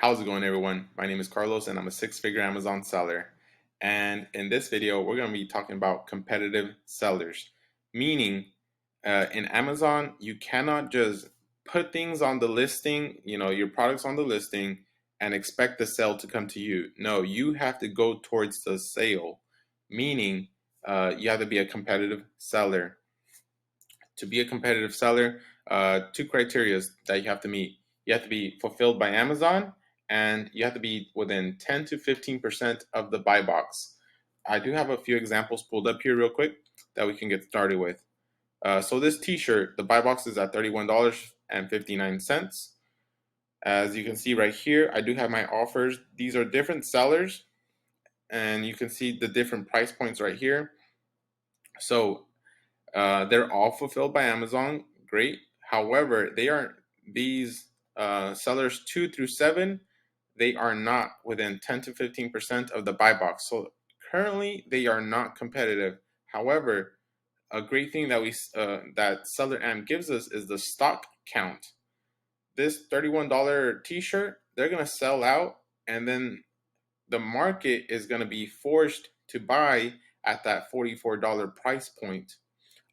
How's it going, everyone? My name is Carlos and I'm a six-figure Amazon seller. And in this video, we're going to be talking about competitive sellers, meaning in Amazon, you cannot just put things on the listing, your products on the listing, and expect the sale to come to you. No, you have to go towards the sale, meaning you have to be a competitive seller. To be a competitive seller, two criteria that you have to meet. You have to be fulfilled by Amazon, and you have to be within 10 to 15% of the buy box. I do have a few examples pulled up here real quick that we can get started with. So this t-shirt, the buy box is at $31.59. As you can see right here, I do have my offers. These are different sellers, and you can see the different price points right here. So they're all fulfilled by Amazon. Great. However, these sellers 2 through 7. They are not within 10 to 15% of the buy box. So currently, they are not competitive. However, a great thing that Seller Amp gives us is the stock count. This $31 T-shirt, they're gonna sell out, and then the market is gonna be forced to buy at that $44 price point,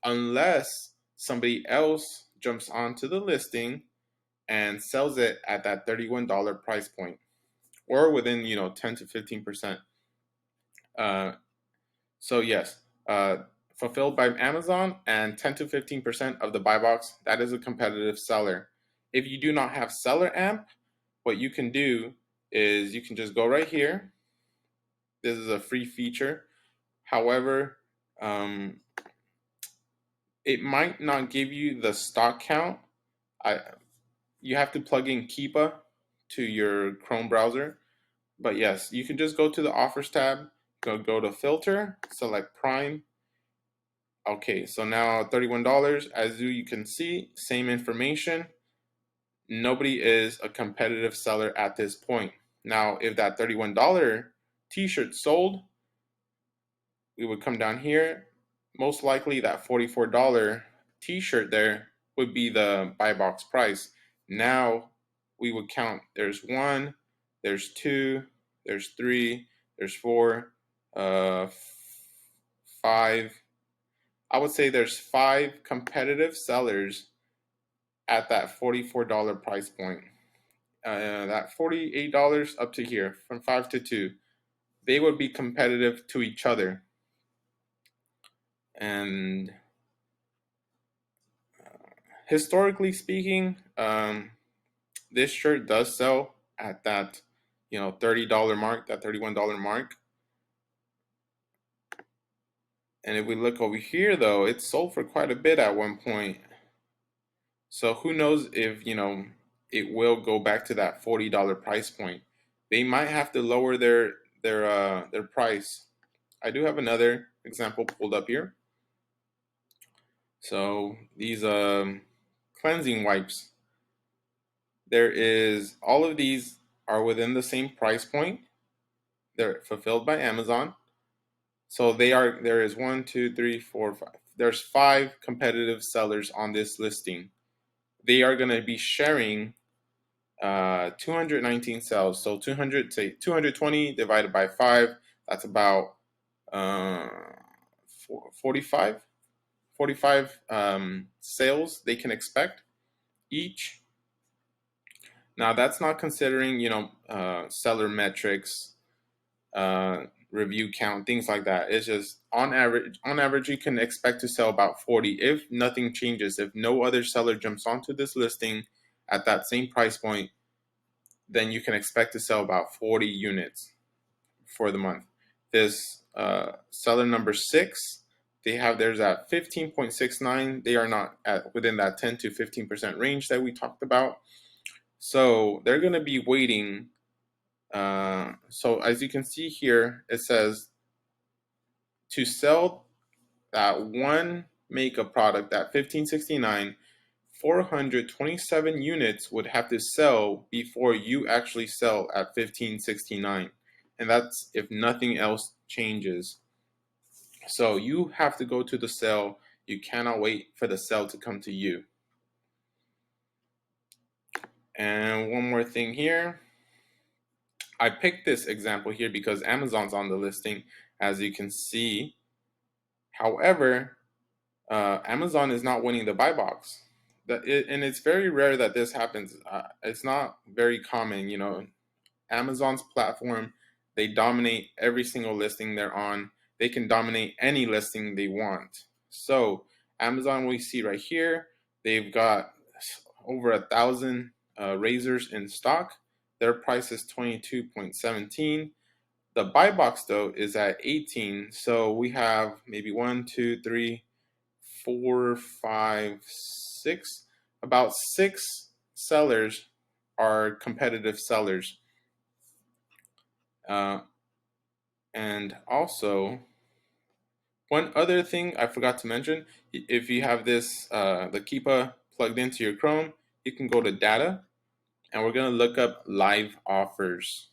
unless somebody else jumps onto the listing and sells it at that $31 price point, or within 10 to 15%. So yes, fulfilled by Amazon and 10 to 15% of the buy box. That is a competitive seller. If you do not have Seller Amp, what you can do is you can just go right here. This is a free feature. However, it might not give you the stock count. You have to plug in Keepa to your Chrome browser. But yes, you can just go to the offers tab, go to filter, select Prime. Okay, so now $31. As you can see, same information. Nobody is a competitive seller at this point. Now, if that $31 t-shirt sold, we would come down here. Most likely that $44 t-shirt there would be the buy box price. Now we would count. There's 1, there's 2, there's 3, there's 4, 5. I would say there's 5 competitive sellers at that $44 price point. That $48 up to here, from 5 to 2, they would be competitive to each other. And historically speaking, this shirt does sell at that $30 mark, that $31 mark. And if we look over here, though, it sold for quite a bit at one point. So who knows if it will go back to that $40 price point. They might have to lower their price. I do have another example pulled up here. So these cleansing wipes, all of these are within the same price point. They're fulfilled by Amazon. So there is 1, 2, 3, 4, 5. There's 5 competitive sellers on this listing. They are going to be sharing 219 sales. So 220 divided by 5, that's about 45 sales they can expect each. Now that's not considering seller metrics, review count, things like that. It's just on average you can expect to sell about 40 if nothing changes. If no other seller jumps onto this listing at that same price point, then you can expect to sell about 40 units for the month. This seller number 6, they have theirs at 15.69. They are not within that 10 to 15% range that we talked about. So they're going to be waiting. So as you can see here, it says to sell that one makeup product at 1569, 427 units would have to sell before you actually sell at 1569. And that's if nothing else changes. So you have to go to the sale. You cannot wait for the sale to come to you. And one more thing here. I picked this example here because Amazon's on the listing, as you can see. However, Amazon is not winning the buy box. And it's very rare that this happens. It's not very common. Amazon's platform, they dominate every single listing they're on. They can dominate any listing they want. So Amazon, we see right here, they've got over 1,000 razors in stock. Their price is 22.17. The buy box though is at 18. So we have maybe 1, 2, 3, 4, 5, 6. About 6 sellers are competitive sellers. Uh, and also, one other thing I forgot to mention, if you have this, the Keepa plugged into your Chrome, you can go to data and we're going to look up live offers.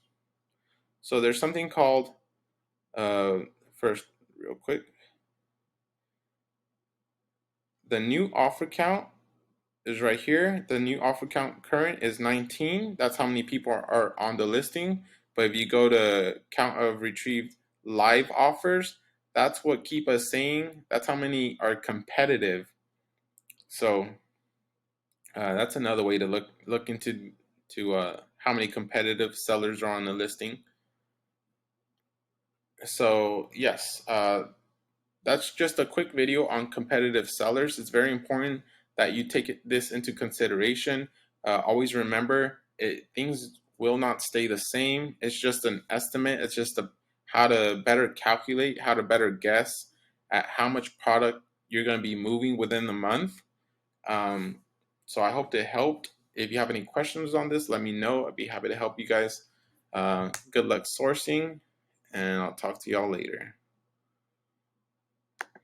So there's something called, first, real quick, the new offer count is right here. The new offer count current is 19. That's how many people are on the listing. But if you go to count of retrieved live offers, that's what Keep Us saying. That's how many are competitive. So that's another way to look into how many competitive sellers are on the listing. So yes, that's just a quick video on competitive sellers. It's very important that you take this into consideration. Always remember, things will not stay the same. It's just an estimate. It's just how to better calculate, how to better guess at how much product you're going to be moving within the month. Um, so I hope it helped. If you have any questions on this, let me know. I'd be happy to help you guys. Good luck sourcing, and I'll talk to y'all later.